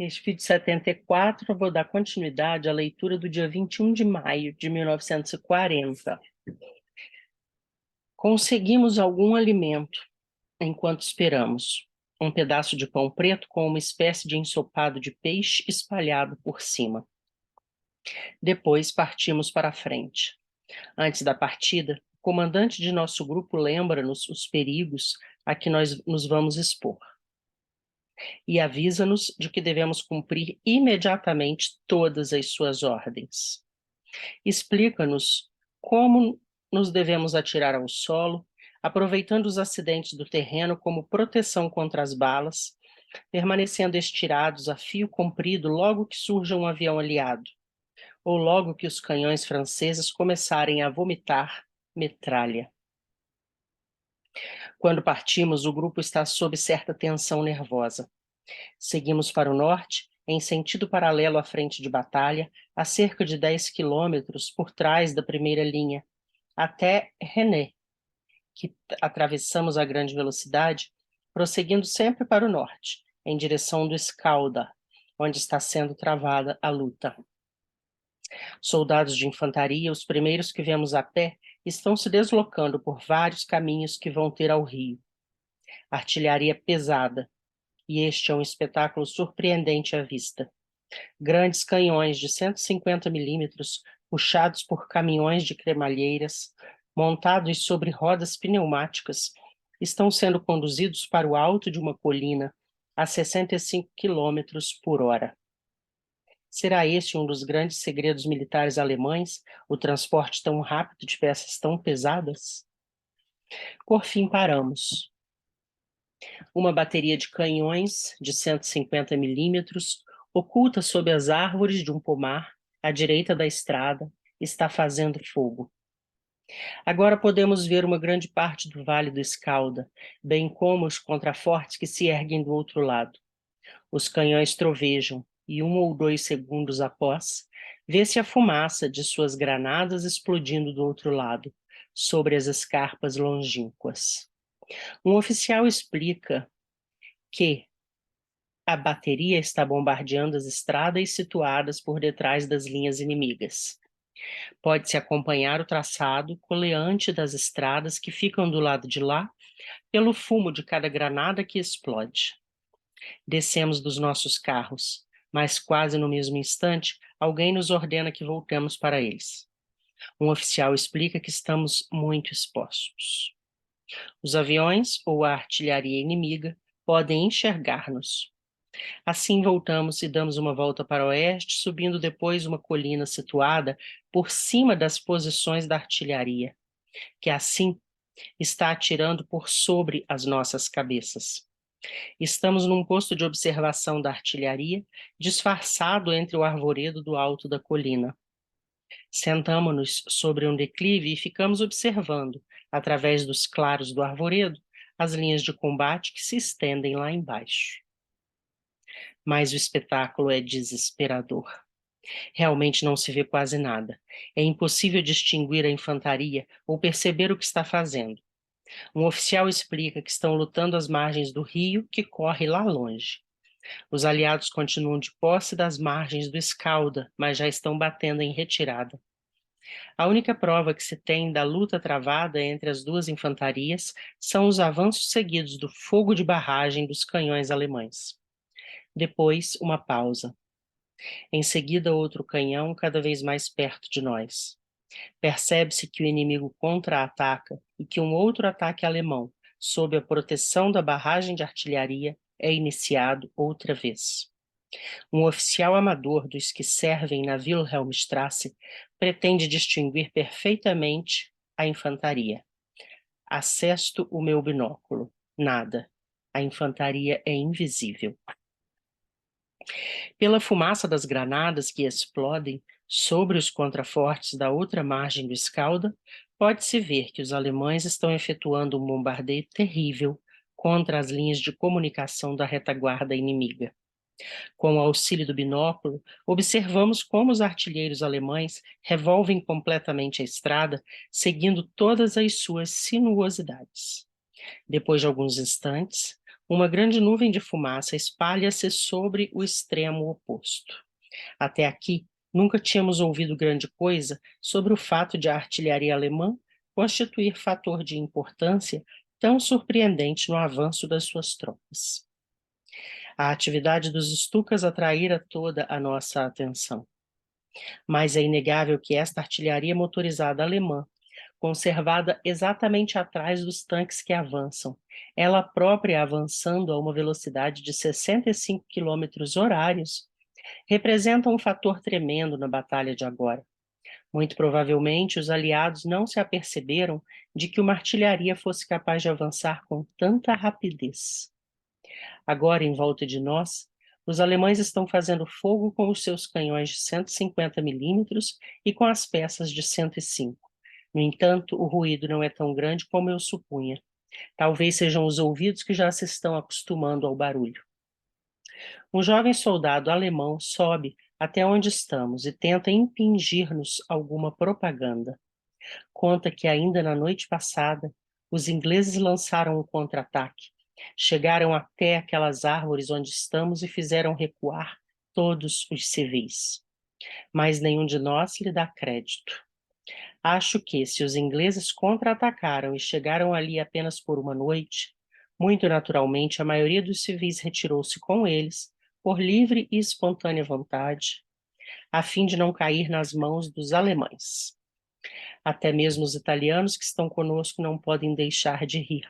Neste vídeo 74, eu vou dar continuidade à leitura do dia 21 de maio de 1940. Conseguimos algum alimento enquanto esperamos. Um pedaço de pão preto com uma espécie de ensopado de peixe espalhado por cima. Depois partimos para a frente. Antes da partida, o comandante de nosso grupo lembra-nos os perigos a que nós nos vamos expor e avisa-nos de que devemos cumprir imediatamente todas as suas ordens. Explica-nos como nos devemos atirar ao solo, aproveitando os acidentes do terreno como proteção contra as balas, permanecendo estirados a fio comprido logo que surja um avião aliado, ou logo que os canhões franceses começarem a vomitar metralha. Quando partimos, o grupo está sob certa tensão nervosa. Seguimos para o norte, em sentido paralelo à frente de batalha, a cerca de 10 quilômetros por trás da primeira linha, até René, que atravessamos a grande velocidade, prosseguindo sempre para o norte, em direção do Escalda, onde está sendo travada a luta. Soldados de infantaria, os primeiros que vemos a pé, estão se deslocando por vários caminhos que vão ter ao rio. Artilharia pesada, e este é um espetáculo surpreendente à vista. Grandes canhões de 150 milímetros, puxados por caminhões de cremalheiras, montados sobre rodas pneumáticas, estão sendo conduzidos para o alto de uma colina a 65 quilômetros por hora. Será esse um dos grandes segredos militares alemães, o transporte tão rápido de peças tão pesadas? Por fim, paramos. Uma bateria de canhões de 150 milímetros, oculta sob as árvores de um pomar, à direita da estrada, está fazendo fogo. Agora podemos ver uma grande parte do Vale do Escalda, bem como os contrafortes que se erguem do outro lado. Os canhões trovejam, e 1 ou 2 segundos após, vê-se a fumaça de suas granadas explodindo do outro lado, sobre as escarpas longínquas. Um oficial explica que a bateria está bombardeando as estradas situadas por detrás das linhas inimigas. Pode-se acompanhar o traçado coleante das estradas que ficam do lado de lá, pelo fumo de cada granada que explode. Descemos dos nossos carros, mas quase no mesmo instante, alguém nos ordena que voltemos para eles. Um oficial explica que estamos muito expostos. Os aviões ou a artilharia inimiga podem enxergar-nos. Assim voltamos e damos uma volta para o oeste, subindo depois uma colina situada por cima das posições da artilharia, que assim está atirando por sobre as nossas cabeças. Estamos num posto de observação da artilharia, disfarçado entre o arvoredo do alto da colina. Sentamo-nos sobre um declive e ficamos observando, através dos claros do arvoredo, as linhas de combate que se estendem lá embaixo. Mas o espetáculo é desesperador. Realmente não se vê quase nada. É impossível distinguir a infantaria ou perceber o que está fazendo. Um oficial explica que estão lutando às margens do rio que corre lá longe. Os aliados continuam de posse das margens do Escalda, mas já estão batendo em retirada. A única prova que se tem da luta travada entre as duas infantarias são os avanços seguidos do fogo de barragem dos canhões alemães. Depois, uma pausa. Em seguida, outro canhão cada vez mais perto de nós. Percebe-se que o inimigo contra-ataca e que um outro ataque alemão, sob a proteção da barragem de artilharia, é iniciado outra vez. Um oficial amador dos que servem na Wilhelmstrasse pretende distinguir perfeitamente a infantaria. Acesto o meu binóculo. Nada. A infantaria é invisível. Pela fumaça das granadas que explodem sobre os contrafortes da outra margem do Escalda, pode-se ver que os alemães estão efetuando um bombardeio terrível contra as linhas de comunicação da retaguarda inimiga. Com o auxílio do binóculo, observamos como os artilheiros alemães revolvem completamente a estrada, seguindo todas as suas sinuosidades. Depois de alguns instantes, Uma grande nuvem de fumaça espalha-se sobre o extremo oposto. Até aqui, nunca tínhamos ouvido grande coisa sobre o fato de a artilharia alemã constituir fator de importância tão surpreendente no avanço das suas tropas. A atividade dos Stukas atraíra toda a nossa atenção. Mas é inegável que esta artilharia motorizada alemã, conservada exatamente atrás dos tanques que avançam, ela própria avançando a uma velocidade de 65 quilômetros horários, representa um fator tremendo na batalha de agora. Muito provavelmente, os aliados não se aperceberam de que uma artilharia fosse capaz de avançar com tanta rapidez. Agora, em volta de nós, os alemães estão fazendo fogo com os seus canhões de 150 milímetros e com as peças de 105. No entanto, o ruído não é tão grande como eu supunha. Talvez sejam os ouvidos que já se estão acostumando ao barulho. Um jovem soldado alemão sobe até onde estamos e tenta impingir-nos alguma propaganda. Conta que ainda na noite passada, os ingleses lançaram um contra-ataque. Chegaram até aquelas árvores onde estamos e fizeram recuar todos os civis. Mas nenhum de nós lhe dá crédito. Acho que, se os ingleses contra-atacaram e chegaram ali apenas por uma noite, muito naturalmente a maioria dos civis retirou-se com eles, por livre e espontânea vontade, a fim de não cair nas mãos dos alemães. Até mesmo os italianos que estão conosco não podem deixar de rir.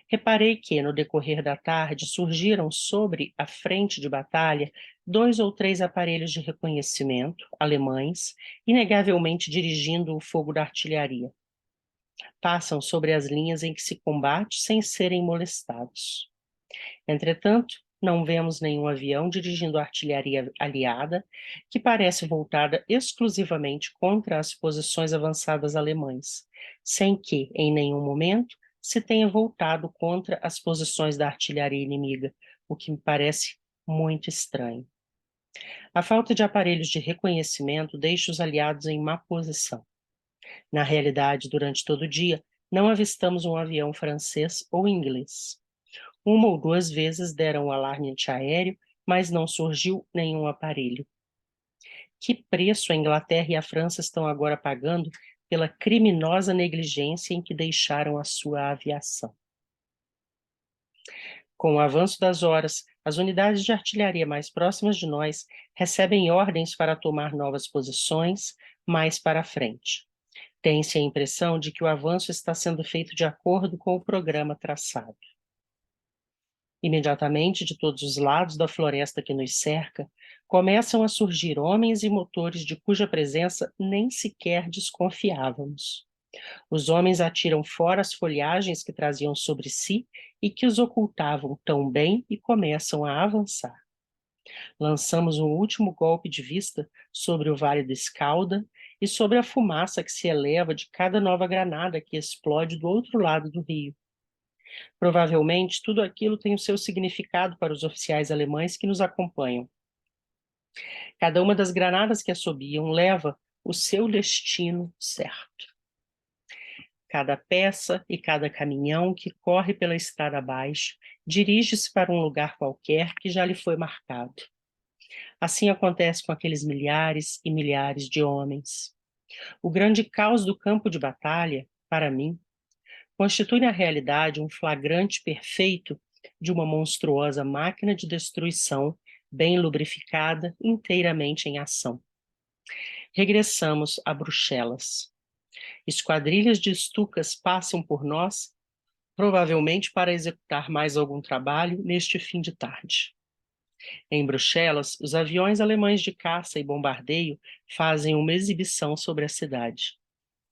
Reparei que, no decorrer da tarde, surgiram sobre a frente de batalha 2 ou 3 aparelhos de reconhecimento, alemães, inegavelmente dirigindo o fogo da artilharia. Passam sobre as linhas em que se combate sem serem molestados. Entretanto, não vemos nenhum avião dirigindo a artilharia aliada, que parece voltada exclusivamente contra as posições avançadas alemãs, sem que, em nenhum momento, se tenha voltado contra as posições da artilharia inimiga, o que me parece muito estranho. A falta de aparelhos de reconhecimento deixa os aliados em má posição. Na realidade, durante todo o dia, não avistamos um avião francês ou inglês. Uma ou 2 vezes deram o alarme antiaéreo, mas não surgiu nenhum aparelho. Que preço a Inglaterra e a França estão agora pagando pela criminosa negligência em que deixaram a sua aviação? Com o avanço das horas, as unidades de artilharia mais próximas de nós recebem ordens para tomar novas posições mais para a frente. Tem-se a impressão de que o avanço está sendo feito de acordo com o programa traçado. Imediatamente, de todos os lados da floresta que nos cerca, começam a surgir homens e motores de cuja presença nem sequer desconfiávamos. Os homens atiram fora as folhagens que traziam sobre si e que os ocultavam tão bem e começam a avançar. Lançamos um último golpe de vista sobre o Vale do Escalda e sobre a fumaça que se eleva de cada nova granada que explode do outro lado do rio. Provavelmente, tudo aquilo tem o seu significado para os oficiais alemães que nos acompanham. Cada uma das granadas que assobiam leva o seu destino certo. Cada peça e cada caminhão que corre pela estrada abaixo dirige-se para um lugar qualquer que já lhe foi marcado. Assim acontece com aqueles milhares e milhares de homens. O grande caos do campo de batalha, para mim, constitui na realidade um flagrante perfeito de uma monstruosa máquina de destruição bem lubrificada, inteiramente em ação. Regressamos a Bruxelas. Esquadrilhas de Stukas passam por nós, provavelmente para executar mais algum trabalho neste fim de tarde. Em Bruxelas, os aviões alemães de caça e bombardeio fazem uma exibição sobre a cidade.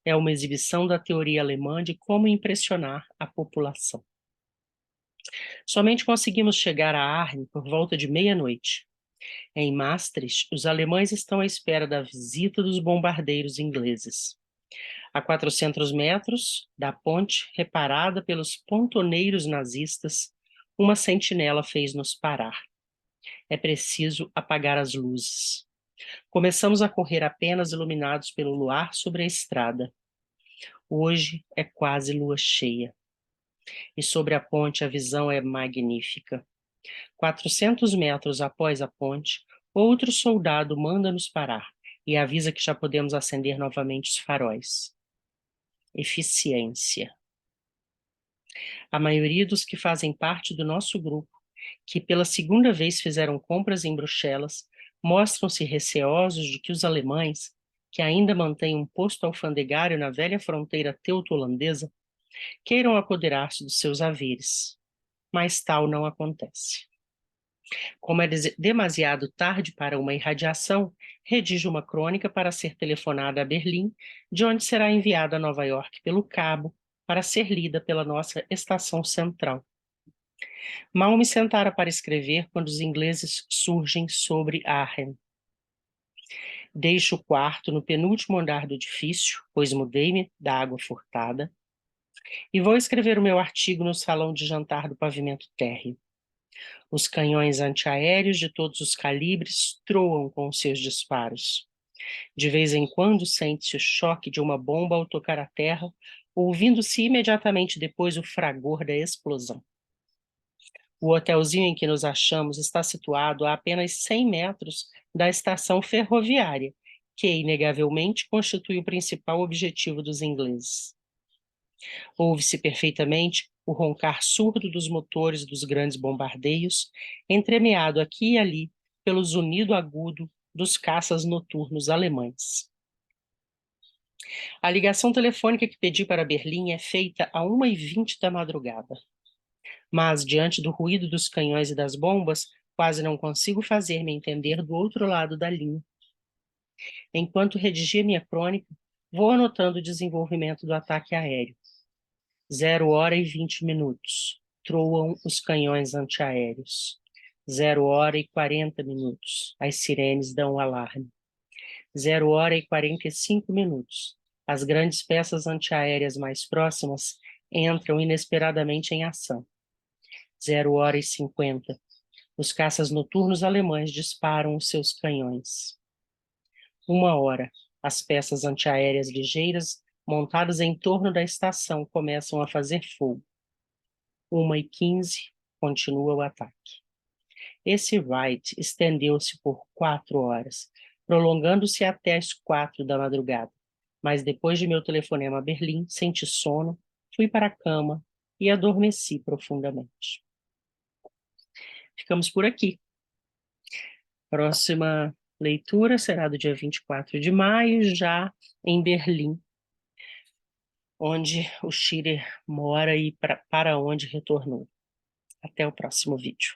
É uma exibição da teoria alemã de como impressionar a população. Somente conseguimos chegar a Arnhem por volta de meia-noite. Em Maastricht, os alemães estão à espera da visita dos bombardeiros ingleses. A 400 metros da ponte, reparada pelos pontoneiros nazistas, uma sentinela fez-nos parar. É preciso apagar as luzes. Começamos a correr apenas iluminados pelo luar sobre a estrada. Hoje é quase lua cheia. E sobre a ponte a visão é magnífica. 400 metros após a ponte, outro soldado manda-nos parar e avisa que já podemos acender novamente os faróis. Eficiência. A maioria dos que fazem parte do nosso grupo, que pela segunda vez fizeram compras em Bruxelas, mostram-se receosos de que os alemães, que ainda mantêm um posto alfandegário na velha fronteira teuto-holandesa, queiram apoderar-se dos seus haveres. Mas tal não acontece. Como é demasiado tarde para uma irradiação, redijo uma crônica para ser telefonada a Berlim, de onde será enviada a Nova York pelo cabo, para ser lida pela nossa estação central. Mal me sentara para escrever quando os ingleses surgem sobre Aachen. Deixo o quarto no penúltimo andar do edifício, pois mudei-me da água furtada, e vou escrever o meu artigo no salão de jantar do pavimento térreo. Os canhões antiaéreos de todos os calibres troam com seus disparos. De vez em quando sente-se o choque de uma bomba ao tocar a terra, ouvindo-se imediatamente depois o fragor da explosão. O hotelzinho em que nos achamos está situado a apenas 100 metros da estação ferroviária, que, inegavelmente, constitui o principal objetivo dos ingleses. Ouve-se perfeitamente o roncar surdo dos motores dos grandes bombardeios, entremeado aqui e ali pelo zunido agudo dos caças noturnos alemães. A ligação telefônica que pedi para Berlim é feita a 1h20 da madrugada. Mas, diante do ruído dos canhões e das bombas, quase não consigo fazer-me entender do outro lado da linha. Enquanto redigia minha crônica, vou anotando o desenvolvimento do ataque aéreo. 0h20. Troam os canhões antiaéreos. 0h40. As sirenes dão o alarme. 0h45. As grandes peças antiaéreas mais próximas entram inesperadamente em ação. 0h50. Os caças noturnos alemães disparam os seus canhões. 1h. As peças antiaéreas ligeiras montadas em torno da estação começam a fazer fogo. 1h15. Continua o ataque. Esse raid estendeu-se por 4 horas, prolongando-se até as 4 da madrugada. Mas depois de meu telefonema a Berlim, senti sono, fui para a cama e adormeci profundamente. Ficamos por aqui. Próxima leitura será do dia 24 de maio, já em Berlim, onde o Schiller mora e para onde retornou. Até o próximo vídeo.